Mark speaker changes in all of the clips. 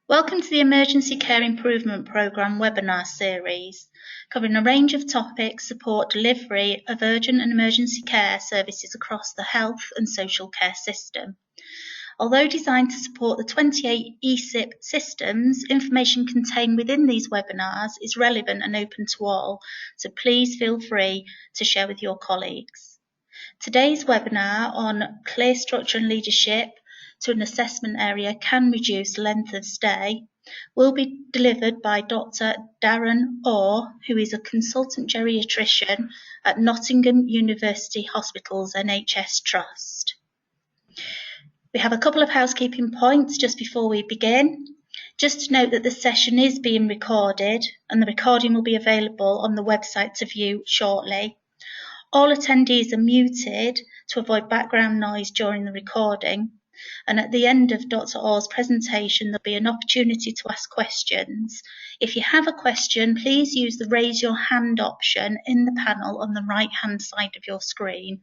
Speaker 1: Welcome to the Emergency Care Improvement Programme webinar series, covering a range of topics support delivery of urgent and emergency care services across the health and social care system. Although designed to support the 28 ESIP systems, information contained within these webinars is relevant and open to all, so please feel free to share with your colleagues. Today's webinar on clear structure and leadership to an assessment area can reduce length of stay will be delivered by Dr. Darren Orr, who is a consultant geriatrician at Nottingham University Hospital's NHS Trust. We have a couple of housekeeping points just before we begin. Just to note that the session is being recorded and the recording will be available on the website to view shortly. All attendees are muted to avoid background noise during the recording. And at the end of Dr. Orr's presentation, there'll be an opportunity to ask questions. If you have a question, please use the raise your hand option in the panel on the right-hand side of your screen.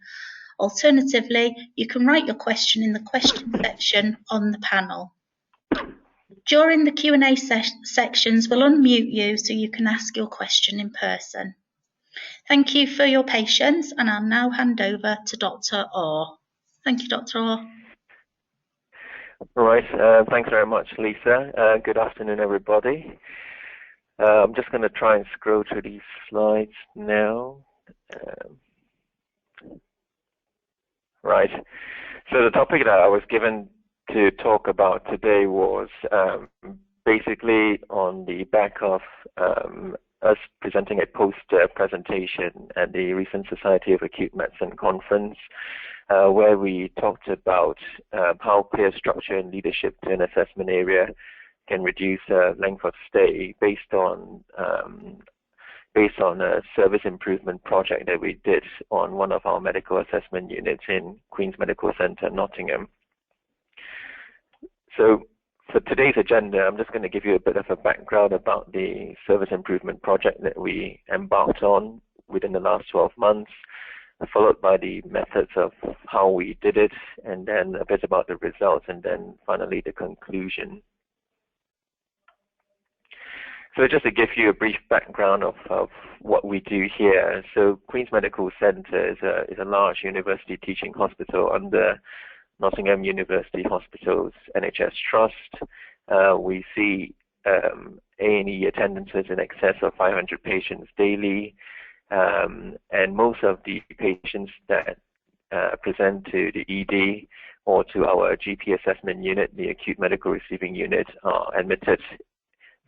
Speaker 1: Alternatively, you can write your question in the question section on the panel. During the Q&A sections, we'll unmute you so you can ask your question in person. Thank you for your patience, and I'll now hand over to Dr. Orr. Thank you, Dr. Orr.
Speaker 2: All right, thanks very much, Lisa. Good afternoon, everybody. I'm just going to try and scroll through these slides now. Right, so the topic that I was given to talk about today was basically on the back of us presenting a poster presentation at the recent Society of Acute Medicine conference, where we talked about how clear structure and leadership to an assessment area can reduce length of stay based on a service improvement project that we did on one of our medical assessment units in Queen's Medical Centre, Nottingham. So for today's agenda, I'm just going to give you a bit of a background about the service improvement project that we embarked on within the last 12 months, followed by the methods of how we did it, and then a bit about the results, and then finally the conclusion. So just to give you a brief background of what we do here. So Queen's Medical Centre is a large university teaching hospital under Nottingham University Hospital's NHS Trust. We see A&E attendances in excess of 500 patients daily, and most of the patients that present to the ED or to our GP assessment unit, the acute medical receiving unit, are admitted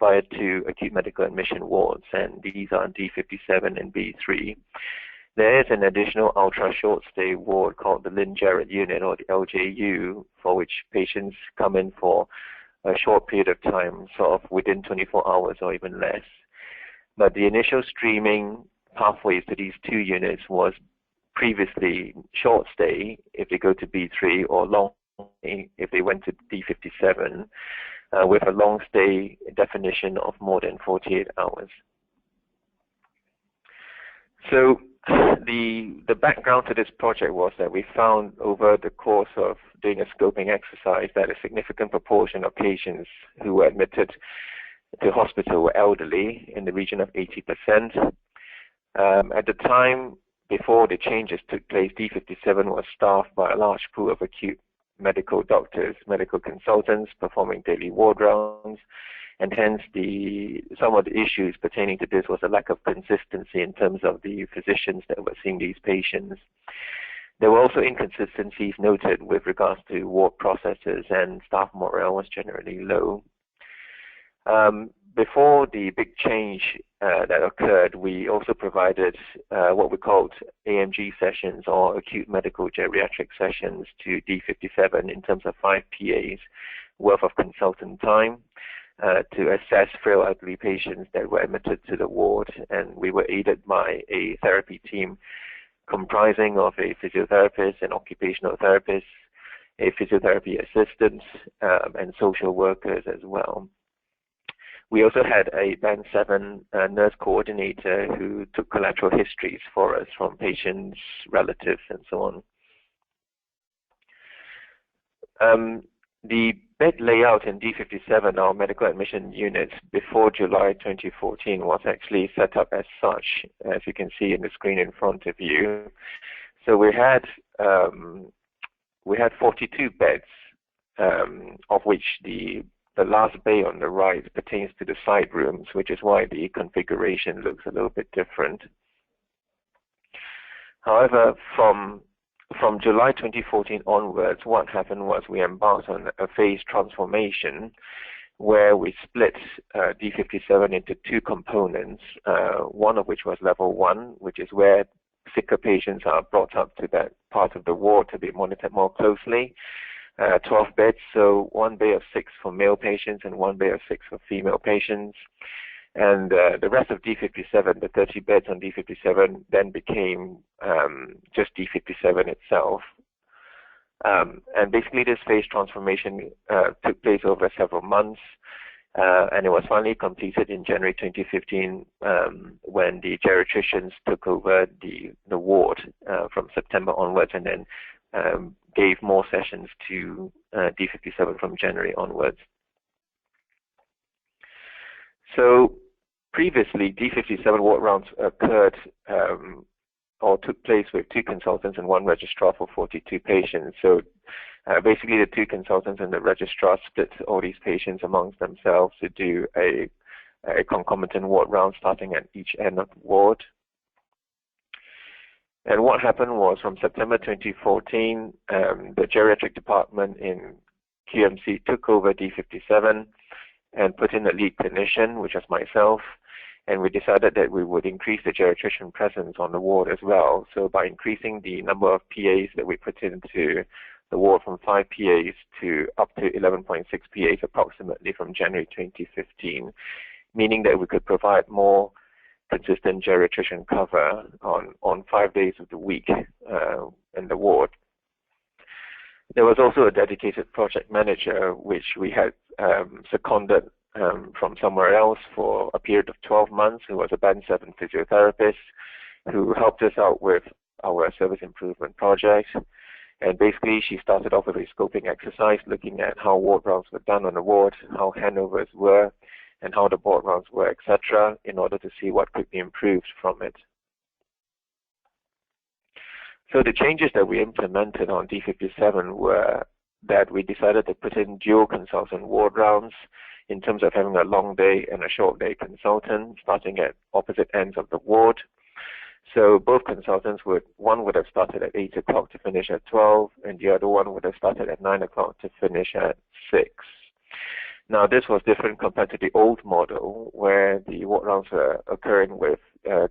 Speaker 2: via two acute medical admission wards, and these are D57 and B3. There is an additional ultra short stay ward called the Lynn Jarrett unit, or the LJU, for which patients come in for a short period of time, sort of within 24 hours or even less. But the initial streaming pathways to these two units was previously short stay if they go to B3, or long stay if they went to D57, with a long stay definition of more than 48 hours. So the background to this project was that we found over the course of doing a scoping exercise that a significant proportion of patients who were admitted to hospital were elderly, in the region of 80%. At the time before the changes took place, D57 was staffed by a large pool of acute medical doctors, medical consultants performing daily ward rounds, and hence some of the issues pertaining to this was a lack of consistency in terms of the physicians that were seeing these patients. There were also inconsistencies noted with regards to ward processes, and staff morale was generally low. Before the big change that occurred, we also provided what we called AMG sessions, or acute medical geriatric sessions, to D57 in terms of 5 PAs worth of consultant time to assess frail elderly patients that were admitted to the ward, and we were aided by a therapy team comprising of a physiotherapist, an occupational therapist, a physiotherapy assistant, and social workers as well. We also had a Band 7 nurse coordinator who took collateral histories for us from patients, relatives, and so on. The bed layout in D57, our medical admission units, before July 2014 was actually set up as such, as you can see in the screen in front of you. So we had 42 beds, of which the last bay on the right pertains to the side rooms, which is why the configuration looks a little bit different. However, from July 2014 onwards, what happened was we embarked on a phased transformation where we split D57 into two components, one of which was level 1, which is where sicker patients are brought up to that part of the ward to be monitored more closely. 12 beds, so 1 bay of 6 for male patients and 1 bay of 6 for female patients. And the rest of D57, the 30 beds on D57, then became just D57 itself. And basically this phase transformation took place over several months, and it was finally completed in January 2015 when the geriatricians took over the ward from September onwards, and then gave more sessions to D57 from January onwards. So previously, D57 ward rounds occurred or took place with 2 consultants and 1 registrar for 42 patients. So basically the 2 consultants and the registrar split all these patients amongst themselves to do a concomitant ward round starting at each end of the ward. And what happened was from September 2014, the geriatric department in QMC took over D57 and put in a lead clinician, which was myself, and we decided that we would increase the geriatrician presence on the ward as well. So by increasing the number of PAs that we put into the ward from 5 PAs to up to 11.6 PAs approximately from January 2015, meaning that we could provide more consistent geriatrician cover on 5 days of the week in the ward. There was also a dedicated project manager, which we had seconded from somewhere else for a period of 12 months, who was a Band 7 physiotherapist, who helped us out with our service improvement project. And basically, she started off with a scoping exercise, looking at how ward rounds were done on the ward, how handovers were, and how the board rounds were, etc., in order to see what could be improved from it. So the changes that we implemented on D57 were that we decided to put in dual consultant ward rounds in terms of having a long day and a short day consultant starting at opposite ends of the ward. So both consultants one would have started at 8 o'clock to finish at 12, and the other one would have started at 9 o'clock to finish at 6. Now this was different compared to the old model where the ward rounds were occurring with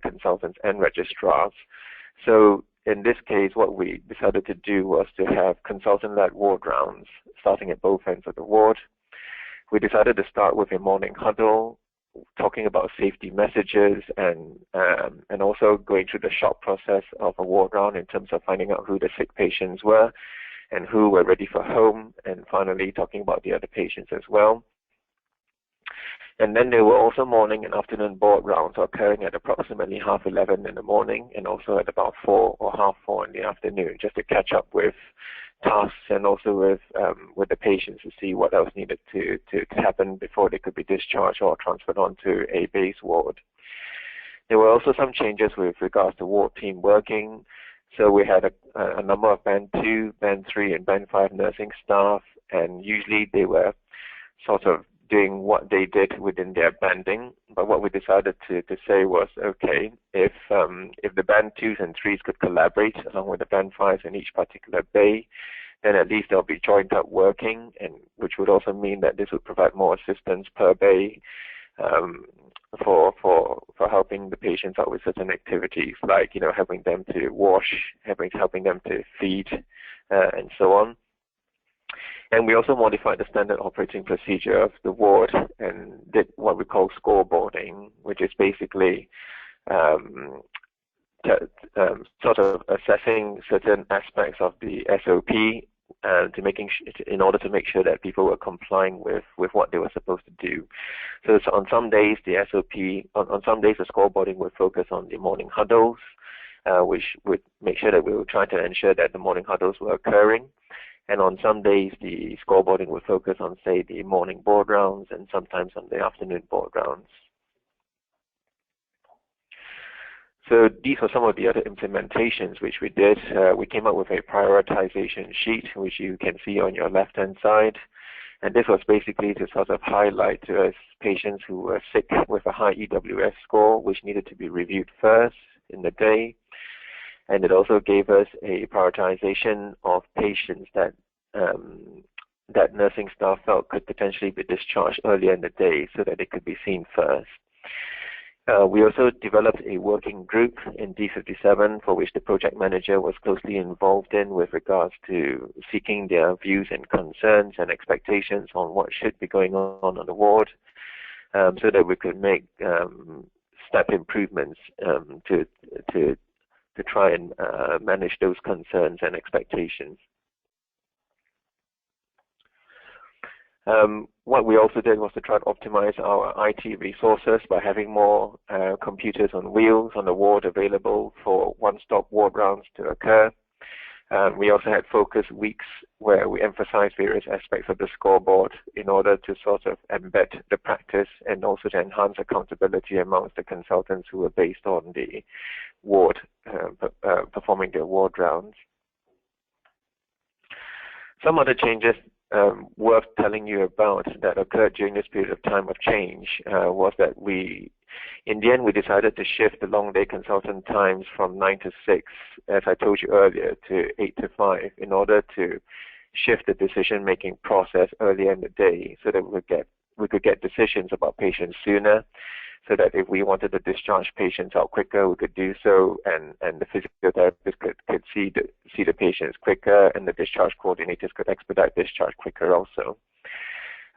Speaker 2: consultants and registrars. So in this case, what we decided to do was to have consultant-led ward rounds starting at both ends of the ward. We decided to start with a morning huddle, talking about safety messages and also going through the shop process of a ward round in terms of finding out who the sick patients were and who were ready for home, and finally talking about the other patients as well. And then there were also morning and afternoon board rounds occurring at approximately 11:30 in the morning and also at about 4 or 4:30 in the afternoon, just to catch up with tasks and also with the patients to see what else needed to happen before they could be discharged or transferred onto a base ward. There were also some changes with regards to ward team working. So we had a number of Band 2, Band 3, and Band 5 nursing staff, and usually they were sort of doing what they did within their banding. But what we decided to say was, okay, if the Band 2s and 3s could collaborate along with the Band 5s in each particular bay, then at least they'll be joined up working, and which would also mean that this would provide more assistance per bay for helping the patients out with certain activities, like helping them to wash, helping them to feed, and so on. And we also modified the standard operating procedure of the ward and did what we call scoreboarding, which is basically sort of assessing certain aspects of the SOP in order to make sure that people were complying with what they were supposed to do. So on some days the SOP, on some days the scoreboarding would focus on the morning huddles, which would make sure that we were trying to ensure that the morning huddles were occurring. And on some days, the scoreboarding would focus on, say, the morning board rounds and sometimes on the afternoon board rounds. So these were some of the other implementations which we did. We came up with a prioritization sheet, which you can see on your left-hand side. And this was basically to sort of highlight to us patients who were sick with a high EWS score, which needed to be reviewed first in the day. And it also gave us a prioritization of patients that that nursing staff felt could potentially be discharged earlier in the day so that they could be seen first. We also developed a working group in D57 for which the project manager was closely involved in with regards to seeking their views and concerns and expectations on what should be going on the ward, so that we could make step improvements to try and manage those concerns and expectations. What we also did was to try to optimize our IT resources by having more computers on wheels on the ward available for one-stop ward rounds to occur. We also had focus weeks where we emphasized various aspects of the scoreboard in order to sort of embed the practice and also to enhance accountability amongst the consultants who were based on the ward, performing their ward rounds. Some other changes worth telling you about that occurred during this period of time of change was that in the end, we decided to shift the long day consultant times from 9 to 6, as I told you earlier, to 8 to 5 in order to shift the decision-making process earlier in the day so that we could get decisions about patients sooner, so that if we wanted to discharge patients out quicker, we could do so, and the physical therapists could see the patients quicker, and the discharge coordinators could expedite discharge quicker also.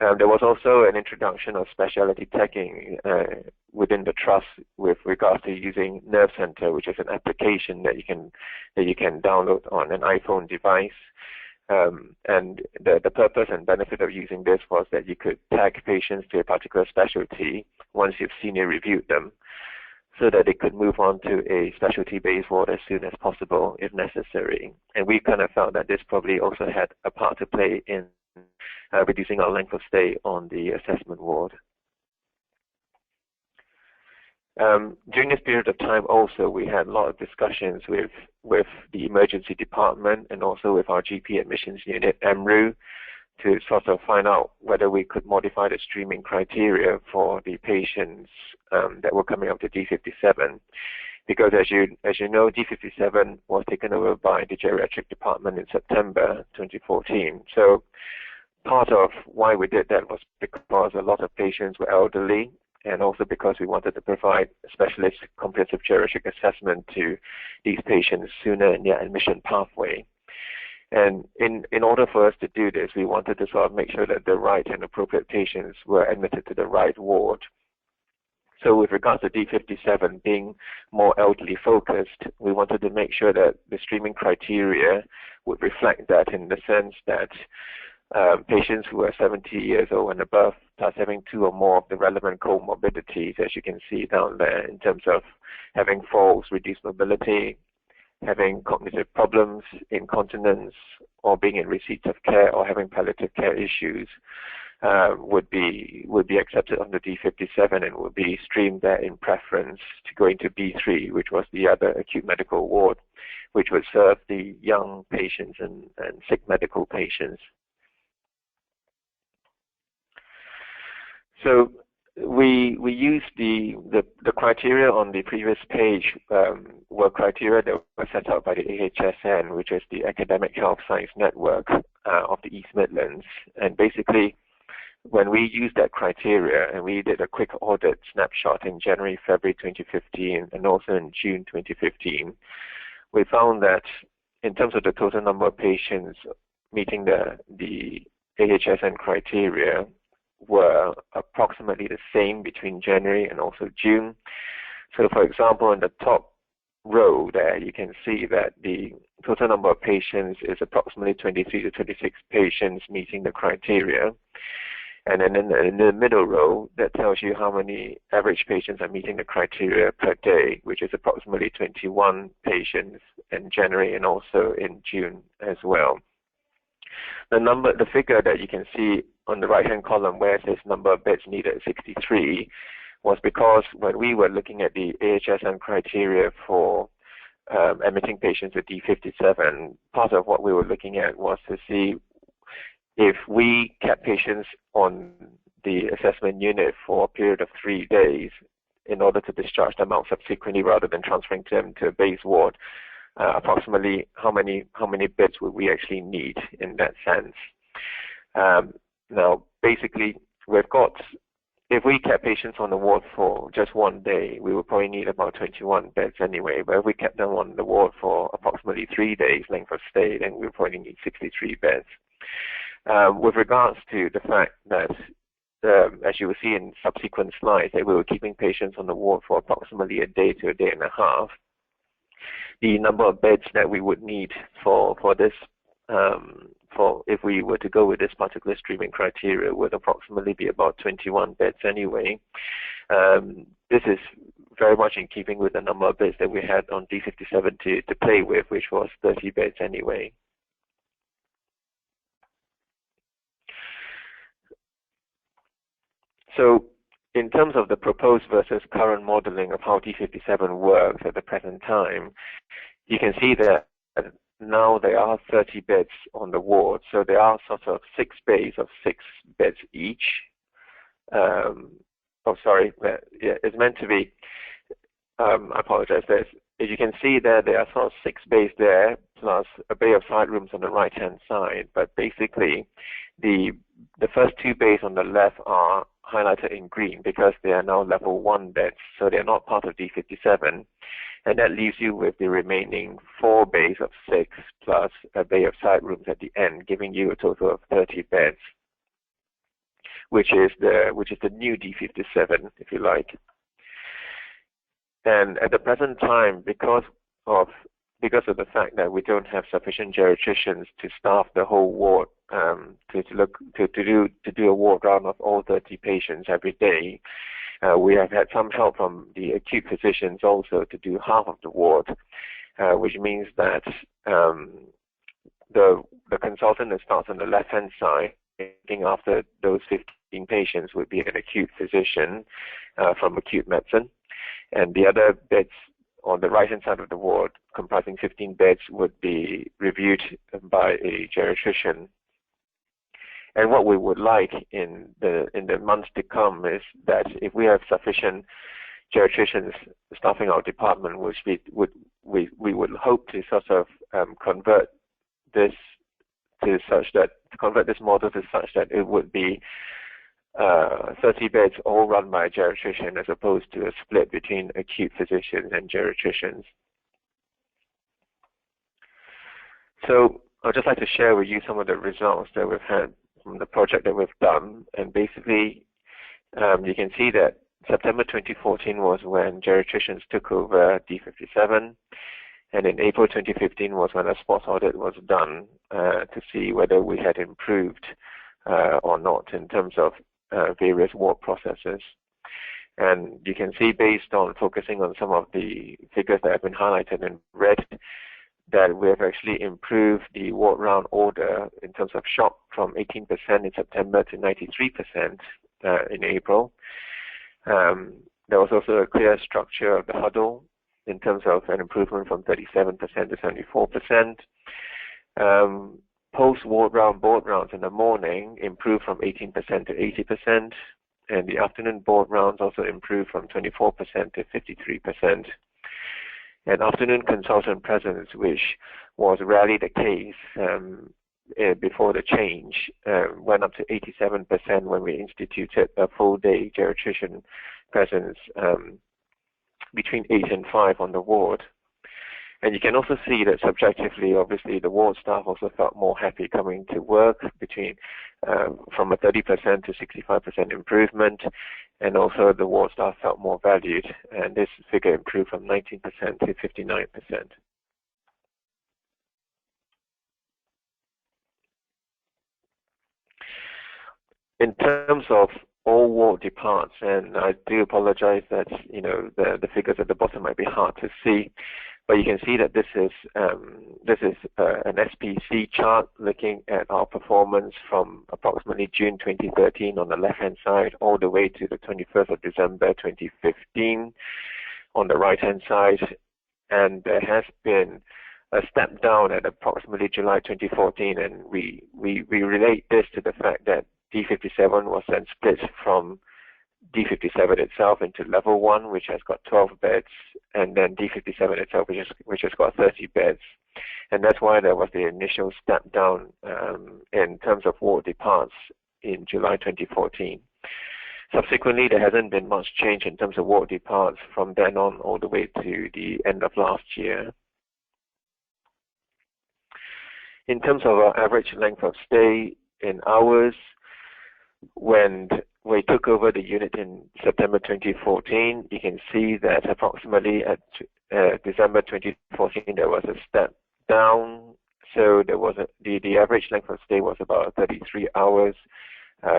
Speaker 2: There was also an introduction of specialty teching within the trust with regards to using Nerve Center, which is an application that you can download on an iPhone device. And the purpose and benefit of using this was that you could tag patients to a particular specialty once you've senior reviewed them, so that they could move on to a specialty-based ward as soon as possible if necessary. And we kind of felt that this probably also had a part to play in reducing our length of stay on the assessment ward. During this period of time also, we had a lot of discussions with the emergency department and also with our GP admissions unit, Aamer, to sort of find out whether we could modify the streaming criteria for the patients that were coming up to D57. Because as you know, D57 was taken over by the geriatric department in September 2014. So part of why we did that was because a lot of patients were elderly, and also because we wanted to provide specialist comprehensive geriatric assessment to these patients sooner in their admission pathway. And in order for us to do this, we wanted to sort of make sure that the right and appropriate patients were admitted to the right ward. So with regards to D57 being more elderly focused, we wanted to make sure that the streaming criteria would reflect that, in the sense that patients who are 70 years old and above, plus having 2 or more of the relevant comorbidities, as you can see down there, in terms of having falls, reduced mobility, having cognitive problems, incontinence, or being in receipt of care, or having palliative care issues, would be accepted under D57 and would be streamed there in preference to going to B3, which was the other acute medical ward, which would serve the young patients and sick medical patients. So we used the criteria on the previous page were criteria that were set out by the AHSN, which is the Academic Health Science Network of the East Midlands. And basically, when we used that criteria and we did a quick audit snapshot in January, February 2015, and also in June 2015, we found that in terms of the total number of patients meeting the AHSN criteria, were approximately the same between January and also June. So for example, in the top row there, you can see that the total number of patients is approximately 23 to 26 patients meeting the criteria. And then in the middle row, that tells you how many average patients are meeting the criteria per day, which is approximately 21 patients in January and also in June as well. The figure that you can see on the right-hand column where it says number of beds needed 63 was because when we were looking at the AHSN criteria for admitting patients with D57, part of what we were looking at was to see if we kept patients on the assessment unit for a period of 3 days in order to discharge them out subsequently rather than transferring them to a base ward, approximately how many beds would we actually need in that sense. Now, basically, if we kept patients on the ward for just 1 day, we would probably need about 21 beds anyway. But if we kept them on the ward for approximately 3 days length of stay, then we would probably need 63 beds. With regards to the fact that, as you will see in subsequent slides, that we were keeping patients on the ward for approximately a day to a day and a half, the number of beds that we would need for this, if we were to go with this particular streaming criteria, would approximately be about 21 beds anyway. This is very much in keeping with the number of beds that we had on D57 to play with, which was 30 beds anyway. So in terms of the proposed versus current modeling of how D57 works at the present time, you can see that now there are 30 beds on the ward, so there are sort of 6 bays of 6 beds each. It's meant to be, I apologize, as you can see there are sort of 6 bays there, plus a bay of side rooms on the right-hand side, but basically the first 2 bays on the left are highlighted in green because they are now level 1 beds, so they are not part of D57. And that leaves you with the remaining 4 bays of 6 plus a bay of side rooms at the end, giving you a total of 30 beds, which is the new D57, if you like. And at the present time, because of the fact that we don't have sufficient geriatricians to staff the whole ward, to do a ward round of all 30 patients every day, we have had some help from the acute physicians also to do half of the ward, which means that the consultant that starts on the left-hand side, looking after those 15 patients, would be an acute physician from acute medicine, and the other beds on the right-hand side of the ward, comprising 15 beds, would be reviewed by a geriatrician. And what we would like in the months to come is that if we have sufficient geriatricians staffing our department, which we would hope to sort of convert this model to such that it would be 30 beds all run by a geriatrician as opposed to a split between acute physicians and geriatricians. So I'd just like to share with you some of the results that we've had from the project that we've done. And basically, you can see that September 2014 was when geriatricians took over D57, and in April 2015 was when a sports audit was done to see whether we had improved or not in terms of various ward processes. And you can see, based on focusing on some of the figures that have been highlighted in red, that we have actually improved the ward round order in terms of shock from 18% in September to 93% in April. There was also a clear structure of the huddle in terms of an improvement from 37% to 74%. Post-ward round board rounds in the morning improved from 18% to 80%, and the afternoon board rounds also improved from 24% to 53%. And afternoon consultant presence, which was rarely the case before the change, went up to 87% when we instituted a full-day geriatrician presence between 8 and 5 on the ward. And you can also see that subjectively, obviously, the ward staff also felt more happy coming to work, from a 30% to 65% improvement, and also the ward staff felt more valued, and this figure improved from 19% to 59%. In terms of all ward departs, and I do apologize that the figures at the bottom might be hard to see, But you can see that this is an SPC chart looking at our performance from approximately June 2013 on the left-hand side all the way to the 21st of December 2015 on the right-hand side. And there has been a step down at approximately July 2014, and we relate this to the fact that D57 was then split from D57 itself into level 1, which has got 12 beds, and then D57 itself, which has got 30 beds. And that's why there was the initial step down in terms of ward departs in July 2014. Subsequently, there hasn't been much change in terms of ward departs from then on all the way to the end of last year. In terms of our average length of stay in hours, when we took over the unit in September 2014, you can see that approximately at December 2014 there was a step down. So there was the average length of stay was about 33 hours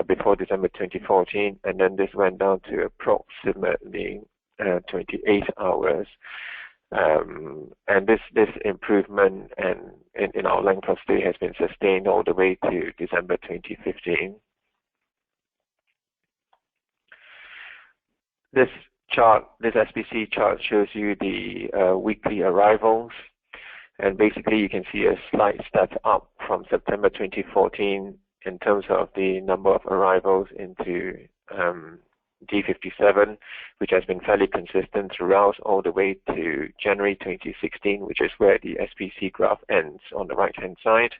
Speaker 2: before December 2014, and then this went down to approximately 28 hours. And this improvement in our length of stay has been sustained all the way to December 2015. This chart, this SPC chart, shows you the weekly arrivals, and basically you can see a slight step up from September 2014 in terms of the number of arrivals into D57, which has been fairly consistent throughout all the way to January 2016, which is where the SPC graph ends on the right-hand side.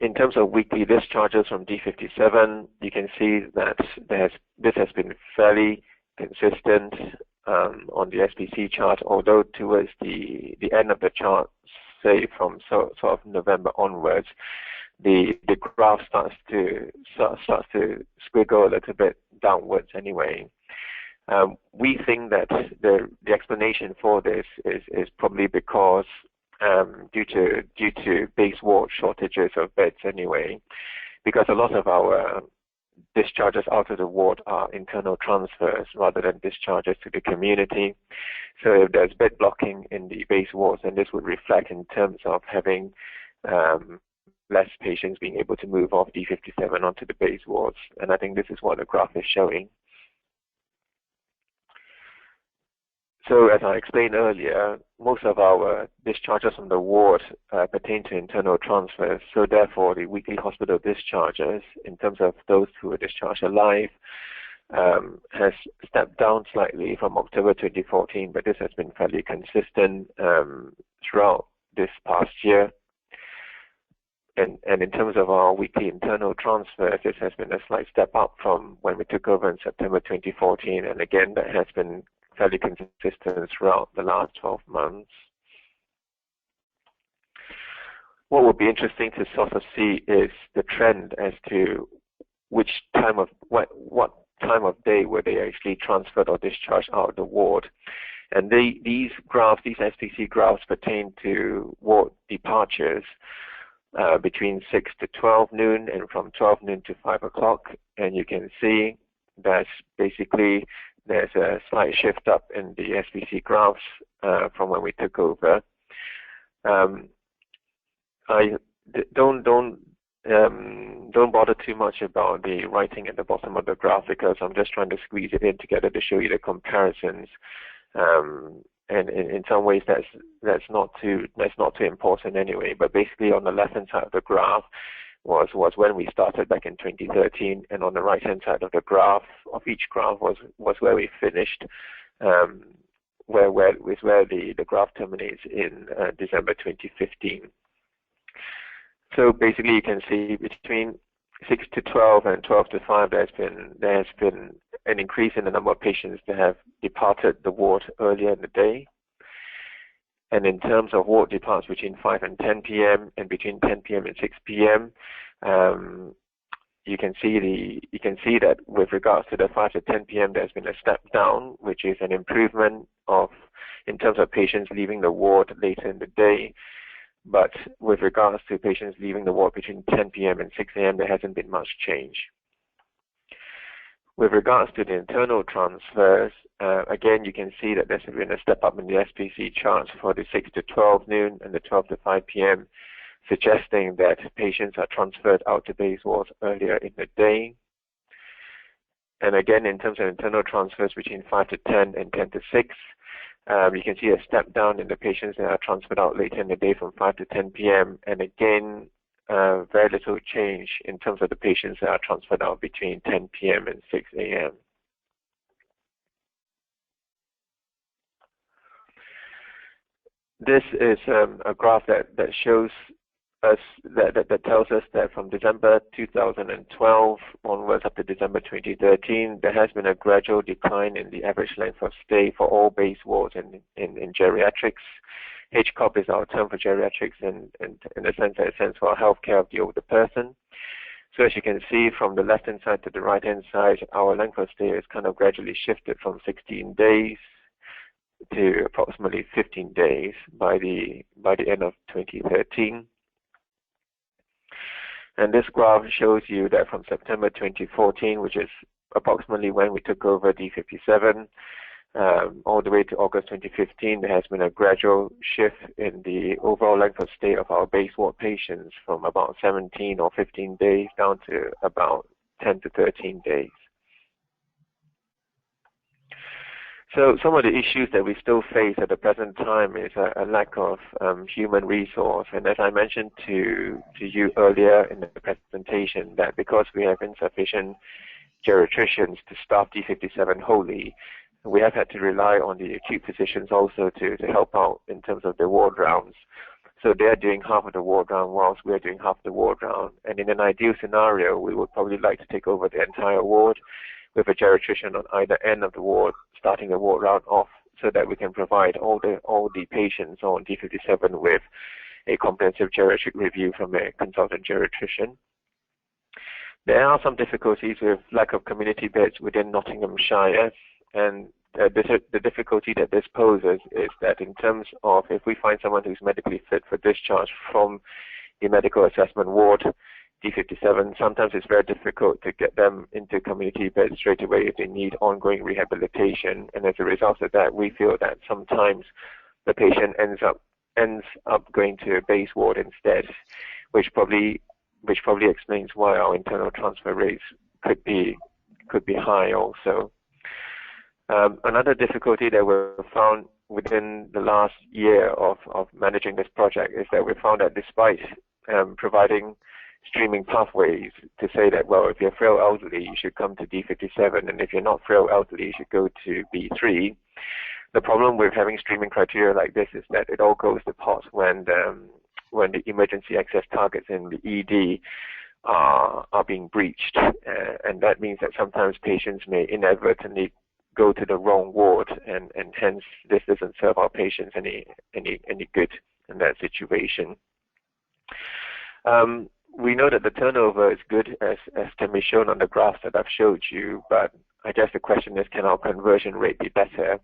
Speaker 2: In terms of weekly discharges from D57, you can see that this has been fairly consistent on the SPC chart, although towards the end of the chart, say from sort of November onwards, the graph starts to squiggle a little bit downwards anyway. We think that the explanation for this is probably because due to base ward shortages of beds anyway, because a lot of our discharges out of the ward are internal transfers rather than discharges to the community. So if there's bed blocking in the base wards, then this would reflect in terms of having less patients being able to move off D57 onto the base wards, and I think this is what the graph is showing. So as I explained earlier, most of our discharges from the ward pertain to internal transfers, so therefore the weekly hospital discharges, in terms of those who are discharged alive, has stepped down slightly from October 2014, but this has been fairly consistent throughout this past year. And in terms of our weekly internal transfers, this has been a slight step up from when we took over in September 2014, and again that has been fairly consistent throughout the last 12 months. What would be interesting to sort of see is the trend as to which time of what time of day were they actually transferred or discharged out of the ward. And these graphs, these SPC graphs, pertain to ward departures between 6 to 12 noon and from 12 noon to 5 o'clock. And you can see that basically there's a slight shift up in the SPC graphs from when we took over. I don't bother too much about the writing at the bottom of the graph, because I'm just trying to squeeze it in together to show you the comparisons. And in some ways that's not too important anyway. But basically on the left-hand side of the graph was when we started back in 2013, and on the right-hand side of the graph, of each graph, was where we finished, where the graph terminates in December 2015. So basically you can see between 6 to 12 and 12 to 5 there has been an increase in the number of patients that have departed the ward earlier in the day. And in terms of ward departs between 5 and 10 p.m. and between 10 p.m. and 6 p.m., you can see that with regards to the 5 to 10 p.m. there's been a step down, which is an improvement in terms of patients leaving the ward later in the day. But with regards to patients leaving the ward between 10 p.m. and 6 a.m., there hasn't been much change. With regards to the internal transfers, again, you can see that there's been a step up in the SPC charts for the 6 to 12 noon and the 12 to 5 p.m., suggesting that patients are transferred out to base wards earlier in the day. And again, in terms of internal transfers between 5 to 10 and 10 to 6, you can see a step down in the patients that are transferred out later in the day from 5 to 10 p.m. And again, very little change in terms of the patients that are transferred out between 10 p.m. and 6 a.m. This is a graph that shows us that tells us that from December 2012 onwards up to December 2013, there has been a gradual decline in the average length of stay for all base wards in geriatrics. HCOP is our term for geriatrics in the sense that it stands for healthcare of the older person. So as you can see from the left-hand side to the right-hand side, our length of stay is kind of gradually shifted from 16 days to approximately 15 days by the end of 2013. And this graph shows you that from September 2014, which is approximately when we took over D57, all the way to August 2015, there has been a gradual shift in the overall length of stay of our base ward patients from about 17 or 15 days down to about 10 to 13 days. So some of the issues that we still face at the present time is a lack of human resource. And as I mentioned to you earlier in the presentation, that because we have insufficient geriatricians to staff D57 wholly, we have had to rely on the acute physicians also to help out in terms of the ward rounds. So they're doing half of the ward round whilst we're doing half the ward round. And in an ideal scenario, we would probably like to take over the entire ward with a geriatrician on either end of the ward, starting the ward round off, so that we can provide all the patients on D57 with a comprehensive geriatric review from a consultant geriatrician. There are some difficulties with lack of community beds within Nottinghamshire, and the difficulty that this poses is that in terms of if we find someone who's medically fit for discharge from the medical assessment ward, D57, sometimes it's very difficult to get them into community beds straight away if they need ongoing rehabilitation. And as a result of that, we feel that sometimes the patient ends up going to a base ward instead, which probably explains why our internal transfer rates could be high also. Another difficulty that we've found within the last year of managing this project is that we found that despite providing streaming pathways to say that, well, if you're frail elderly, you should come to D57, and if you're not frail elderly, you should go to B3. The problem with having streaming criteria like this is that it all goes to pot when the emergency access targets in the ED are being breached, and that means that sometimes patients may inadvertently go to the wrong ward, and hence this doesn't serve our patients any good in that situation. We know that the turnover is good, as can be shown on the graphs that I've showed you, but I guess the question is, can our conversion rate be better?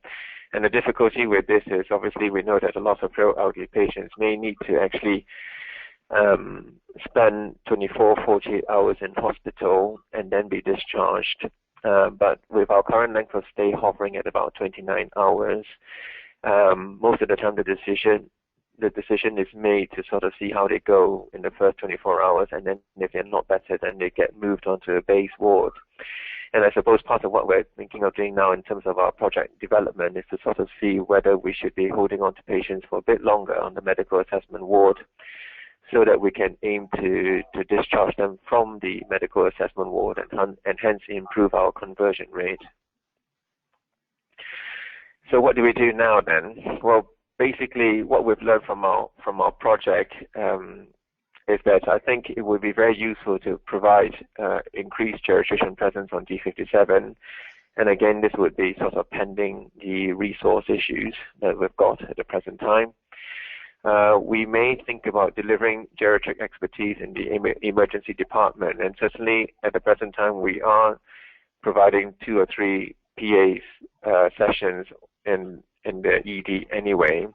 Speaker 2: And the difficulty with this is, obviously, we know that a lot of frail elderly patients may need to actually spend 24, 48 hours in hospital and then be discharged. But with our current length of stay hovering at about 29 hours, most of the time the decision is made to sort of see how they go in the first 24 hours, and then if they're not better, then they get moved onto a base ward. And I suppose part of what we're thinking of doing now in terms of our project development is to sort of see whether we should be holding on to patients for a bit longer on the medical assessment ward, so that we can aim to discharge them from the medical assessment ward and hence improve our conversion rate. So what do we do now then? Well, basically what we've learned from our project is that I think it would be very useful to provide increased geriatrician presence on D57. And again, this would be sort of pending the resource issues that we've got at the present time. We may think about delivering geriatric expertise in the emergency department, and certainly at the present time we are providing 2 or 3 PAs sessions in the ED anyway.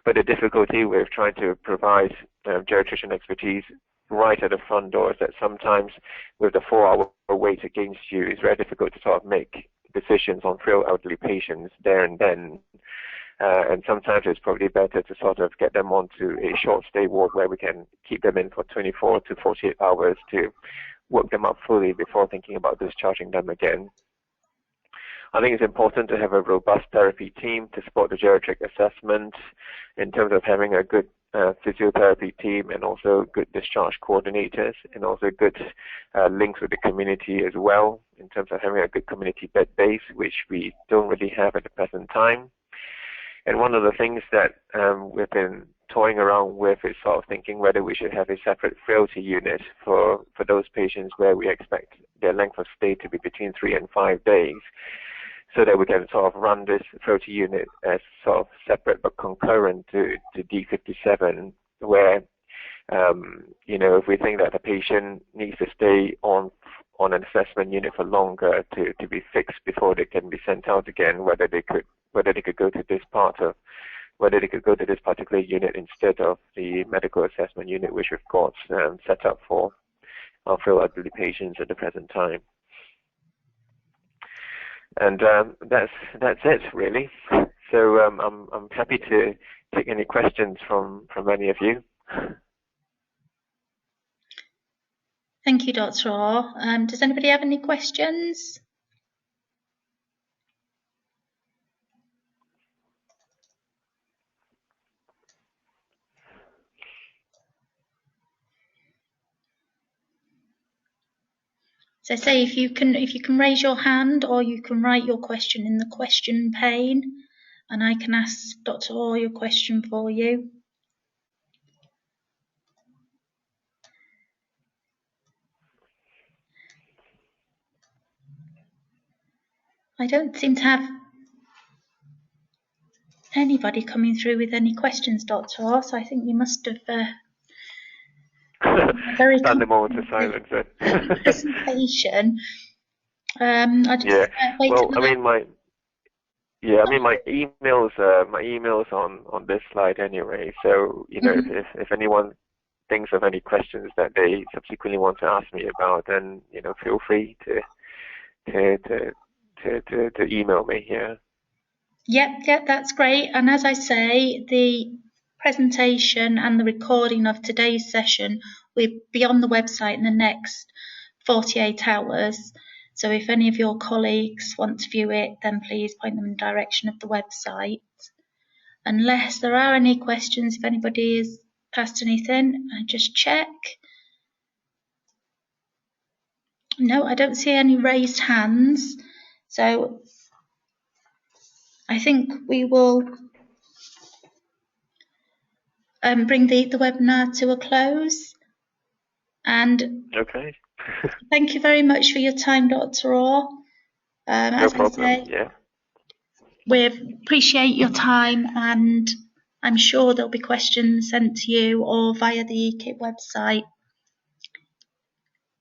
Speaker 2: But the difficulty with trying to provide geriatrician expertise right at the front door is that sometimes with the 4-hour wait against you, it's very difficult to sort of make decisions on frail elderly patients there and then. And sometimes it's probably better to sort of get them onto a short stay ward where we can keep them in for 24 to 48 hours to work them up fully before thinking about discharging them again. I think it's important to have a robust therapy team to support the geriatric assessment in terms of having a good physiotherapy team and also good discharge coordinators and also good links with the community as well in terms of having a good community bed base, which we don't really have at the present time. And one of the things that we've been toying around with is sort of thinking whether we should have a separate frailty unit for those patients where we expect their length of stay to be between 3 and 5 days, so that we can sort of run this frailty unit as sort of separate but concurrent to D57, where if we think that the patient needs to stay on an assessment unit for longer to be fixed before they can be sent out again, whether they could go to this particular unit instead of the medical assessment unit which we've got set up for our frail elderly patients at the present time. And that's it really. So I'm happy to take any questions from any of you.
Speaker 1: Thank you, Dr. Orr. Does anybody have any questions? So say if you can raise your hand, or you can write your question in the question pane, and I can ask Dr. Orr your question for you. I don't seem to have anybody coming through with any questions, Dr. Orr, so I think you must have very
Speaker 2: Stand the moment of silence.
Speaker 1: presentation. I just wait
Speaker 2: well, I mean my email's on this slide anyway. So if anyone thinks of any questions that they subsequently want to ask me about, then feel free to email me.
Speaker 1: Yep, that's great. And as I say, the presentation and the recording of today's session will be on the website in the next 48 hours. So if any of your colleagues want to view it, then please point them in the direction of the website. Unless there are any questions, if anybody has passed anything, I just check. No, I don't see any raised hands. So I think we will bring the webinar to a close. And
Speaker 2: Okay.
Speaker 1: thank you very much for your time, Dr. Orr.
Speaker 2: No problem.
Speaker 1: We appreciate your time, and I'm sure there'll be questions sent to you or via the EKIP website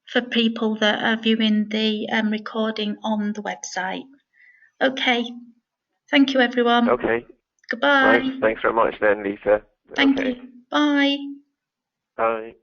Speaker 1: for people that are viewing the recording on the website. Okay. Thank you, everyone.
Speaker 2: Okay.
Speaker 1: Goodbye.
Speaker 2: Right. Thanks very much then, Lisa.
Speaker 1: Thank you. Bye.
Speaker 2: Bye.